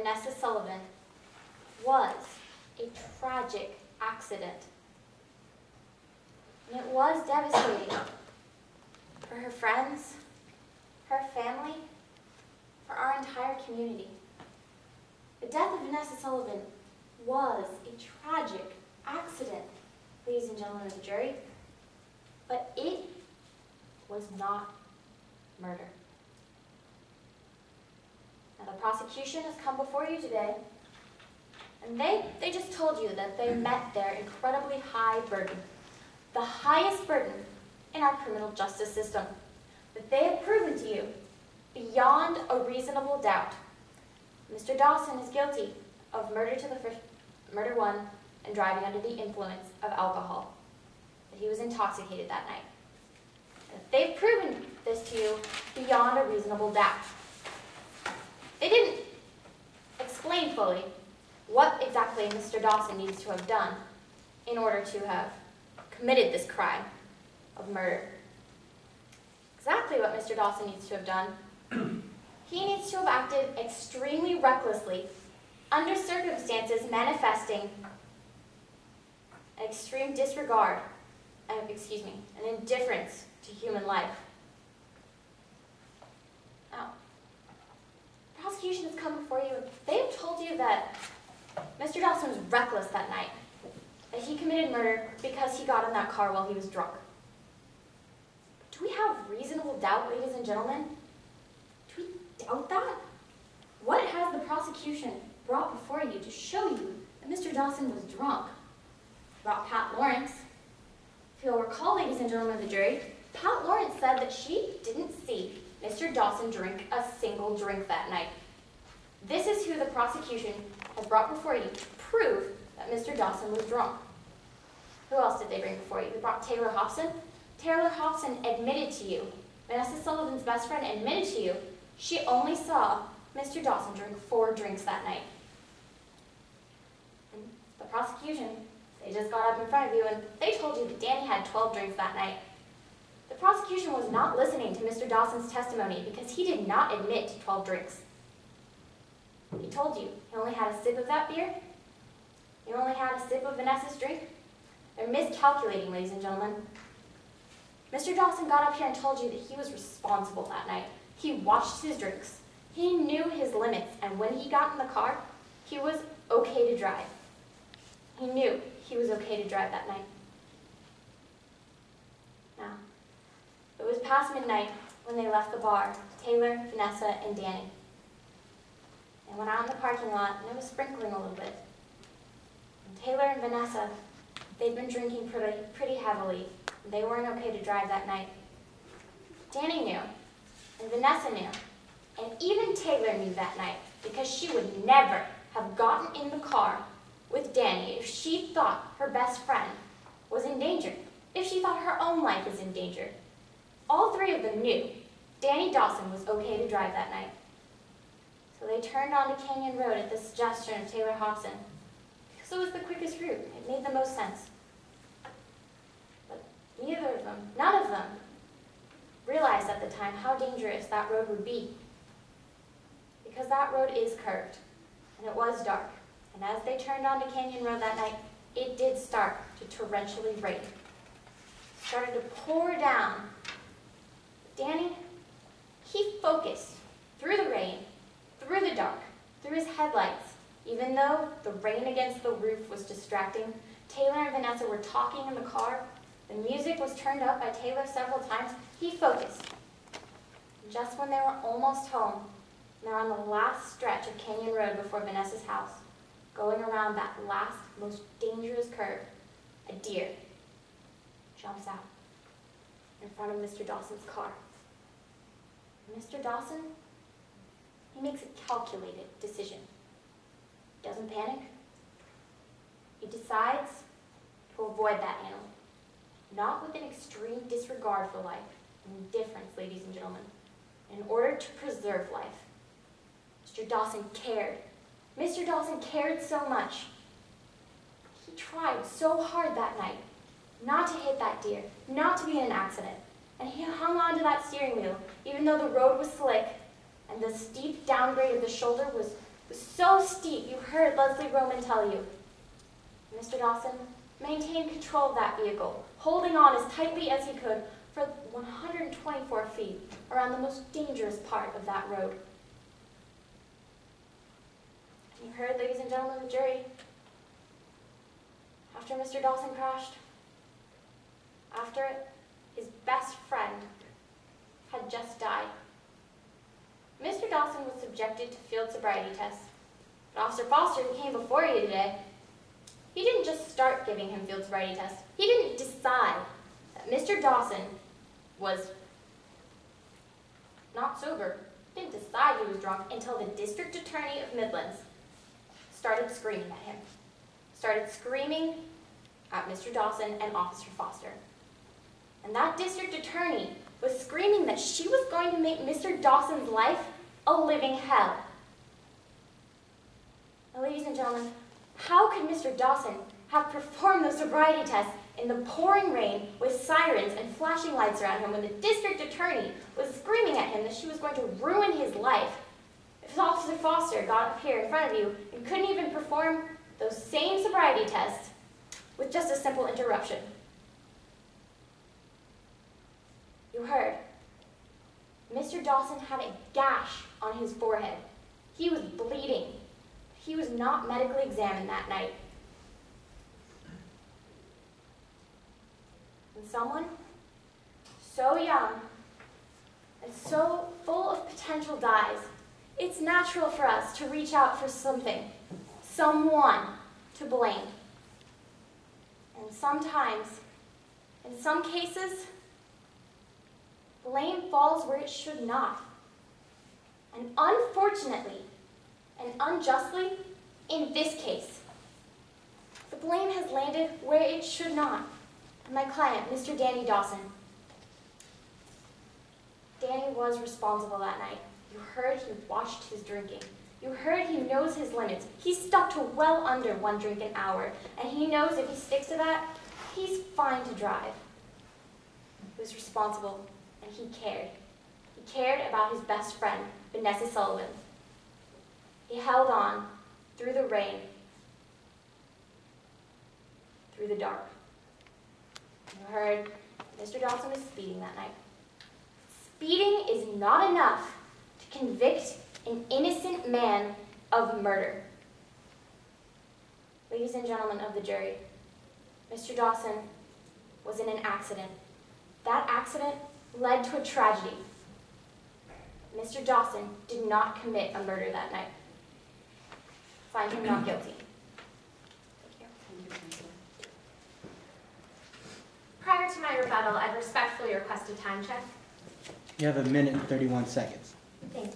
Vanessa Sullivan was a tragic accident. And it was devastating for her friends, her family, for our entire community. The death of Vanessa Sullivan was a tragic accident, ladies and gentlemen of the jury, but it was not murder. Now, the prosecution has come before you today, and they just told you that they met their incredibly high burden, the highest burden in our criminal justice system, that they have proven to you beyond a reasonable doubt. Mr. Dawson is guilty of murder one and driving under the influence of alcohol, that he was intoxicated that night. They've proven this to you beyond a reasonable doubt. They didn't explain fully what exactly Mr. Dawson needs to have done in order to have committed this crime of murder. Exactly what Mr. Dawson needs to have done. He needs to have acted extremely recklessly under circumstances manifesting an extreme disregard, an indifference to human life. Now, the prosecution has come before you. They've told you that Mr. Dawson was reckless that night, that he committed murder because he got in that car while he was drunk. Do we have reasonable doubt, ladies and gentlemen? Do we doubt that? What has the prosecution brought before you to show you that Mr. Dawson was drunk? Brought Pat Lawrence. If you'll recall, ladies and gentlemen of the jury, Pat Lawrence said that she didn't see Mr. Dawson drink a single drink that night. This is who the prosecution has brought before you to prove that Mr. Dawson was drunk. Who else did they bring before you? They brought Taylor Hobson. Taylor Hobson admitted to you, Vanessa Sullivan's best friend admitted to you, she only saw Mr. Dawson drink 4 drinks that night. And the prosecution, they just got up in front of you and they told you that Danny had 12 drinks that night. The prosecution was not listening to Mr. Dawson's testimony because he did not admit to 12 drinks. He told you he only had a sip of that beer. He only had a sip of Vanessa's drink. They're miscalculating, ladies and gentlemen. Mr. Dawson got up here and told you that he was responsible that night. He watched his drinks. He knew his limits, and when he got in the car, he was okay to drive. He knew he was okay to drive that night. Now, it was past midnight when they left the bar, Taylor, Vanessa, and Danny. They went out in the parking lot, and it was sprinkling a little bit. And Taylor and Vanessa, they'd been drinking pretty heavily. They weren't okay to drive that night. Danny knew, and Vanessa knew, and even Taylor knew that night, because she would never have gotten in the car with Danny if she thought her best friend was in danger, if she thought her own life was in danger. All 3 of them knew Danny Dawson was okay to drive that night. So they turned onto Canyon Road at the suggestion of Taylor Hobson, because it was the quickest route. It made the most sense. But none of them, realized at the time how dangerous that road would be. Because that road is curved, and it was dark. And as they turned onto Canyon Road that night, it did start to torrentially rain. It started to pour down. Danny, he focused through the rain, through the dark, through his headlights. Even though the rain against the roof was distracting, Taylor and Vanessa were talking in the car. The music was turned up by Taylor several times. He focused. Just when they were almost home, and they're on the last stretch of Canyon Road before Vanessa's house, going around that last, most dangerous curve, a deer jumps out in front of Mr. Dawson's car. Mr. Dawson, he makes a calculated decision. He doesn't panic. He decides to avoid that animal. Not with an extreme disregard for life, indifference, ladies and gentlemen. In order to preserve life, Mr. Dawson cared. Mr. Dawson cared so much. He tried so hard that night not to hit that deer, not to be in an accident. And he hung on to that steering wheel, even though the road was slick and the steep downgrade of the shoulder was was so steep you heard Leslie Roman tell you. Mr. Dawson maintained control of that vehicle, holding on as tightly as he could for 124 feet around the most dangerous part of that road. And you heard, ladies and gentlemen of the jury, after Mr. Dawson crashed, after it, his best friend had just died. Mr. Dawson was subjected to field sobriety tests. But Officer Foster, who came before you today, he didn't just start giving him field sobriety tests. He didn't decide that Mr. Dawson was not sober. He didn't decide he was drunk until the District Attorney of Midlands started screaming at him. Started screaming at Mr. Dawson and Officer Foster. And that District Attorney was screaming that she was going to make Mr. Dawson's life a living hell. Now, ladies and gentlemen, how could Mr. Dawson have performed those sobriety tests in the pouring rain with sirens and flashing lights around him when the District Attorney was screaming at him that she was going to ruin his life if Officer Foster got up here in front of you and couldn't even perform those same sobriety tests with just a simple interruption? You heard. Mr. Dawson had a gash on his forehead. He was bleeding. He was not medically examined that night. And someone so young and so full of potential dies, it's natural for us to reach out for something, someone to blame. And sometimes, in some cases, blame falls where it should not. And unfortunately, and unjustly, in this case, the blame has landed where it should not. And my client, Mr. Danny Dawson. Danny was responsible that night. You heard he watched his drinking. You heard he knows his limits. He stuck to well under 1 drink an hour, and he knows if he sticks to that, he's fine to drive. He was responsible, and he cared. He cared about his best friend, Vanessa Sullivan. He held on through the rain, through the dark. You heard Mr. Dawson was speeding that night. Speeding is not enough to convict an innocent man of murder. Ladies and gentlemen of the jury, Mr. Dawson was in an accident. That accident led to a tragedy. Mr. Dawson did not commit a murder that night. Find him not guilty. Thank you. Prior to my rebuttal, I'd respectfully request a time check. You have 1 minute and 31 seconds. Thank you.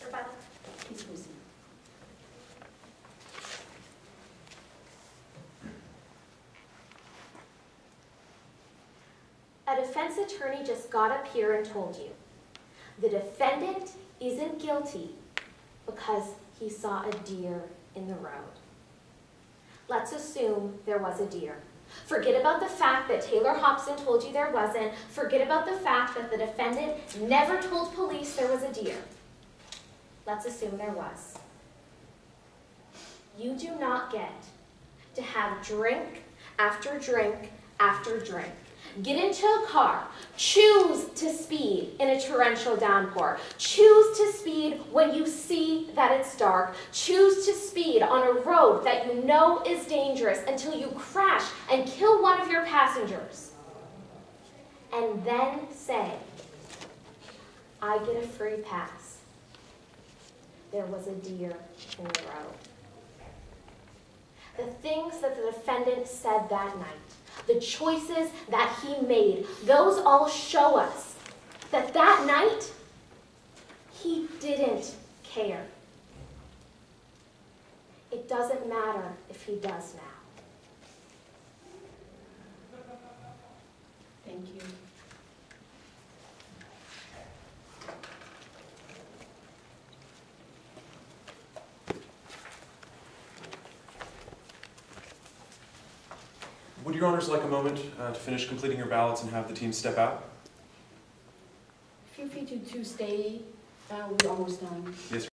Rebuttal. Please proceed. A defense attorney just got up here and told you the defendant isn't guilty because he saw a deer in the road. Let's assume there was a deer. Forget about the fact that Taylor Hobson told you there wasn't. Forget about the fact that the defendant never told police there was a deer. Let's assume there was. You do not get to have drink after drink after drink. Get into a car, choose to speed in a torrential downpour, choose to speed when you see that it's dark, choose to speed on a road that you know is dangerous until you crash and kill one of your passengers, and then say, I get a free pass. There was a deer in the road. The things that the defendant said that night, the choices that he made, those all show us that that night, he didn't care. It doesn't matter if he does now. Thank you. Would your honors like a moment to finish completing your ballots and have the team step out? Feel free to stay. We're almost done. Yes, sir.